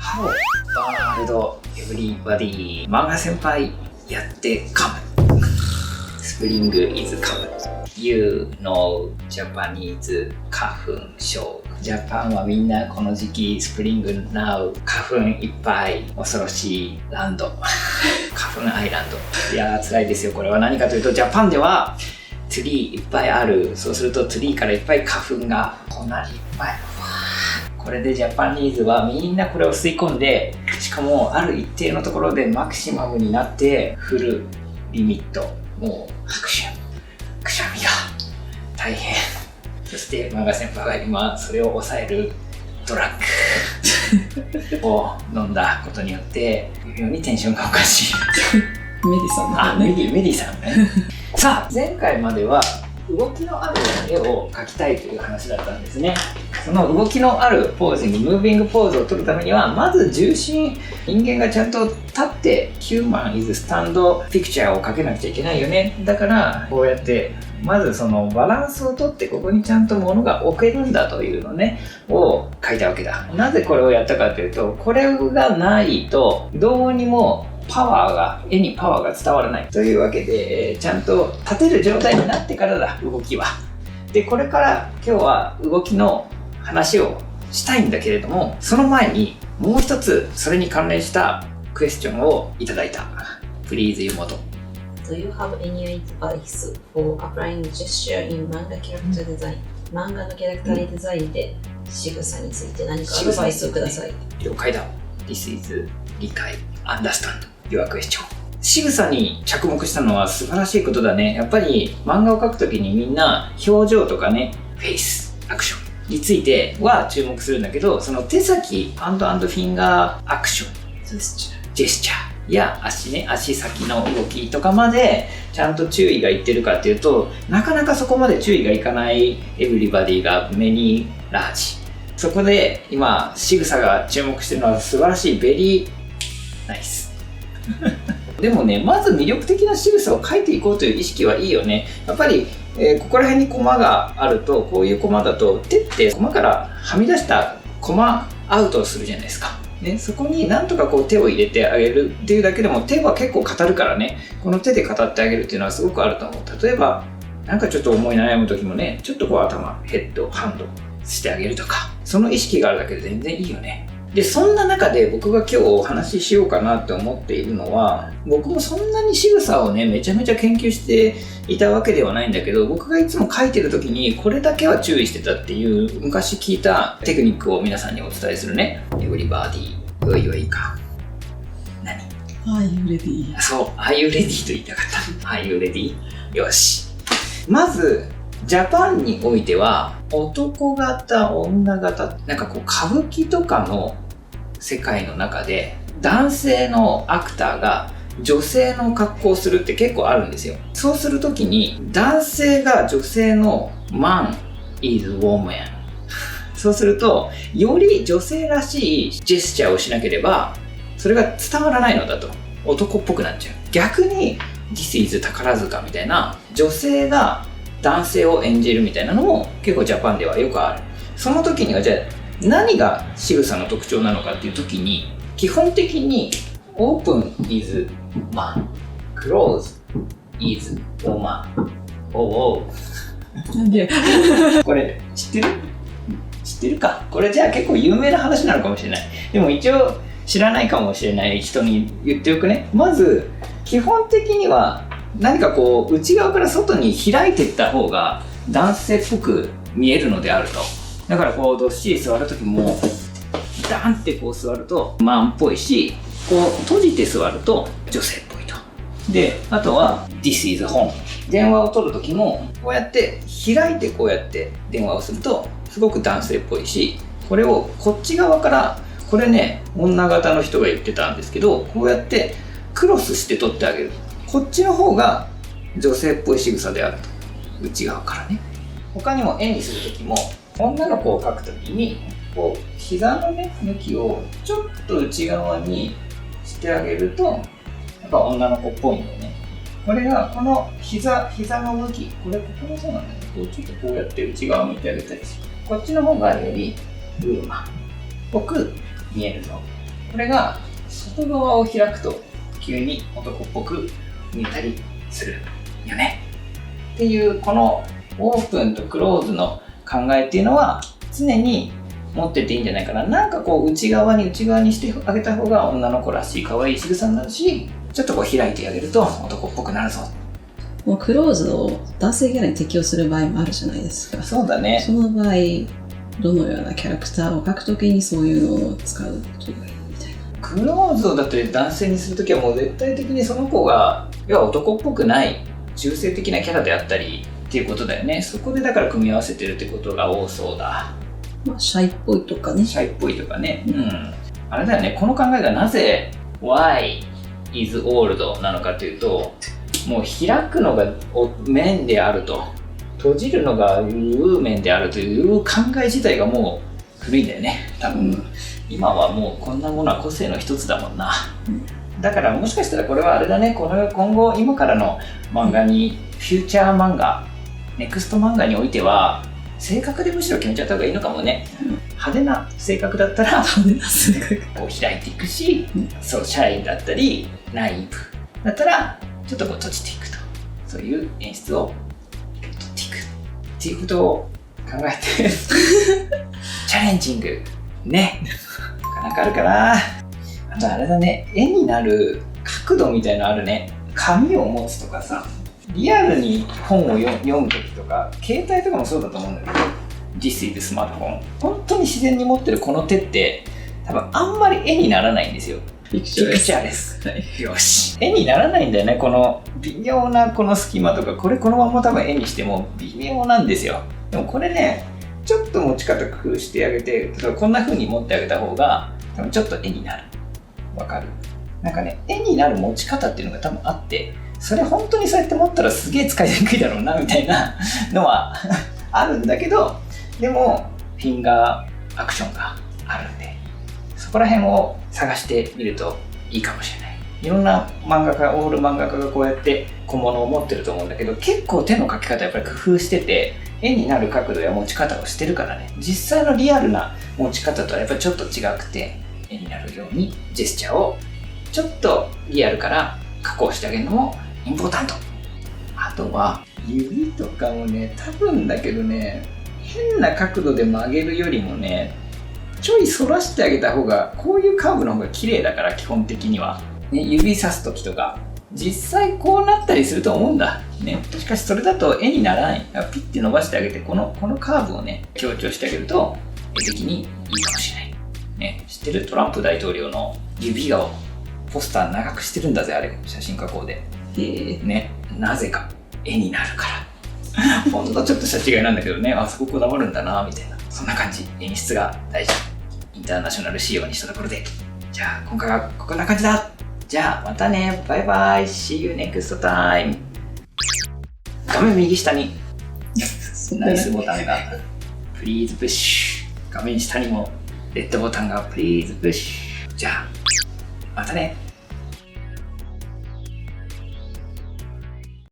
ハオバーナールドエブリバディ漫画先輩やってカムスプリングイズカム You know Japanese 花粉症。ジャパンはみんなこの時期スプリングナウ花粉いっぱい恐ろしいランド花粉アイランド。いやー辛いですよ。これは何かというとジャパンではツリーいっぱいある。そうするとツリーからいっぱい花粉がこんなにいっぱい。これでジャパニーズはみんなこれを吸い込んで、しかもある一定のところでマキシマムになってフルリミット、もう拍手くしゃみが大変。そしてマガ先輩が今それを抑えるドラッグを飲んだことによって微妙にテンションがおかしいメディさんだね。メディさんねさあ前回までは動きのある絵を描きたいという話だったんですね。その動きのあるポージング、ムービングポーズを取るためにはまず重心、人間がちゃんと立ってヒューマンイズスタンドピクチャーを描けなくちゃいけないよね。だからこうやってまずそのバランスをとってここにちゃんと物が置けるんだというのねを描いたわけだ。なぜこれをやったかというと、これがないとどうにも絵にパワーが伝わらないというわけで、ちゃんと立てる状態になってからだ、動きは。で、これから今日は動きの話をしたいんだけれども、その前にもう一つそれに関連したクエスチョンをいただいた。Please 湯本。Do you have any advice for applying gesture in manga character design? 漫画のキャラクターデザインで仕草について何かアドバイスをください。了解だ。This is 理解。Understand your question。仕草に着目したのは素晴らしいことだね。やっぱり漫画を描くときにみんな表情とかね、フェイス、アクションについては注目するんだけど、その手先、ハンド&フィンガーアクション、ジェスチャーや足先の動きとかまでちゃんと注意がいってるかっていうと、なかなかそこまで注意がいかないエブリバディがメニーラージ。そこで今仕草が注目してるのは素晴らしい、ベリーナイスでもね、まず魅力的な仕草を描いていこうという意識はいいよね。やっぱり、ここら辺にコマがあると、こういうコマだと手ってコマからはみ出したコマアウトをするじゃないですか、ね、そこになんとかこう手を入れてあげるっていうだけでも、手は結構語るからね、この手で語ってあげるっていうのはすごくあると思う。例えばなんかちょっと思い悩む時もね、ちょっとこう頭、ヘッド、ハンドしてあげるとか、その意識があるだけで全然いいよね。で、そんな中で僕が今日お話ししようかなって思っているのは、僕もそんなに仕草をね、めちゃめちゃ研究していたわけではないんだけど、僕がいつも書いてる時にこれだけは注意してたっていう昔聞いたテクニックを皆さんにお伝えするね。エブリバディ、用意はいいか。何？ Are you ready? そう、Are you ready と言いたかった。Are you ready? よし。まず、ジャパンにおいては男型、女型、なんかこう歌舞伎とかの世界の中で男性のアクターが女性の格好をするって結構あるんですよ。そうするときに男性が女性の Man is woman そうするとより女性らしいジェスチャーをしなければそれが伝わらないのだと、男っぽくなっちゃう。逆に This is 宝塚みたいな女性が男性を演じるみたいなのも結構ジャパンではよくある。その時にはじゃあ何が仕草の特徴なのかっていう時に、基本的に Open is man, Close is woman。 おうなんでこれ知ってるか。これじゃあ結構有名な話なのかもしれない。でも一応知らないかもしれない人に言っておくね。まず基本的には何かこう内側から外に開いていった方が男性っぽく見えるのであると。だからこうどっしり座る時もダンってこう座るとマンっぽいし、こう閉じて座ると女性っぽいと。で、あとは This is home。 電話を取る時もこうやって開いてこうやって電話をするとすごく男性っぽいし、これをこっち側から、これね女型の人が言ってたんですけど、こうやってクロスして取ってあげる。こっちの方が女性っぽい仕草であると、内側からね。他にも絵にするときも女の子を描くときにこう膝のね向きをちょっと内側にしてあげるとやっぱ女の子っぽいんだよね。これがこの膝の向き、これここもそうなんだけど、こうちょっとこうやって内側を向いてあげたりする。こっちの方がよりウーマンっぽく見えるぞこれが外側を開くと急に男っぽく見えたりするよねっていう、このオープンとクローズの考えっていうのは常に持ってていいんじゃないかな。なんかこう内側にしてあげた方が女の子らしい可愛い仕草になるし、ちょっとこう開いてあげると男っぽくなるぞ。もうクローズを男性キャラに適用する場合もあるじゃないですか。そうだね。その場合どのようなキャラクターを描くときにそういうのを使うことがいいみたいな。クローズをだって男性にするときはもう絶対的にその子が要は男っぽくない中性的なキャラであったりっていうことだよね。そこでだから組み合わせてるってことが多そうだ。まあ、シャイっぽいとかね。シャイっぽいとかね。うん。あれだよね、この考えがなぜ Why is old なのかというと、もう開くのが面であると、閉じるのが面であるという考え自体がもう古いんだよね、多分。今はもうこんなものは個性の一つだもんな。だからもしかしたらこれはあれだね、今後今からの漫画に、フューチャー漫画、ネクスト漫画においては、性格でむしろ決めちゃった方がいいのかもね。派手な性格だったらこう開いていくし、そうシャイだったりナイーブだったらちょっとこう閉じていくと、そういう演出を取っていくっていうことを考えてチャレンジングね、なかなかあるかな。あとあれだね、絵になる角度みたいなのあるね。紙を持つとかさ、リアルに本を読むときとか、携帯とかもそうだと思うんだけど、This is スマートフォン。本当に自然に持ってるこの手って、多分あんまり絵にならないんですよ。ピクチャーです。よし。絵にならないんだよね、この微妙なこの隙間とか、このまま多分絵にしても微妙なんですよ。でもこれね、ちょっと持ち方工夫してあげて、例えばこんな風に持ってあげた方が、多分ちょっと絵になる。わかる？なんかね、絵になる持ち方っていうのが多分あって、それ本当にそうやって持ったらすげえ使いにくいだろうなみたいなのはあるんだけど、でもフィンガーアクションがあるんで、そこら辺を探してみるといいかもしれない。いろんな漫画家、オール漫画家がこうやって小物を持ってると思うんだけど、結構手の描き方やっぱり工夫してて、絵になる角度や持ち方をしてるからね、実際のリアルな持ち方とはやっぱりちょっと違くて、絵になるようにジェスチャーをちょっとリアルから加工してあげるのもインポータント。あとは指とかもね、多分だけどね、変な角度で曲げるよりもね、ちょい反らしてあげた方が、こういうカーブの方が綺麗だから、基本的には、ね、指さす時とか実際こうなったりすると思うんだ、ね、しかしそれだと絵にならない。ピッて伸ばしてあげて、このカーブをね強調してあげると絵的にいいかもしれない、ね、知ってる？トランプ大統領の指をポスター長くしてるんだぜ、あれ写真加工で。ね、なぜか絵になるからほんとちょっとした違いなんだけどね、あそここだわるんだなみたいな、そんな感じ。演出が大事。インターナショナル仕様にしたところで、じゃあ今回はこんな感じだ。じゃあまたね、バイバイ、 See you next time。 画面右下にナイスボタンがPlease push、 画面下にもレッドボタンがPlease push。 じゃあまたね。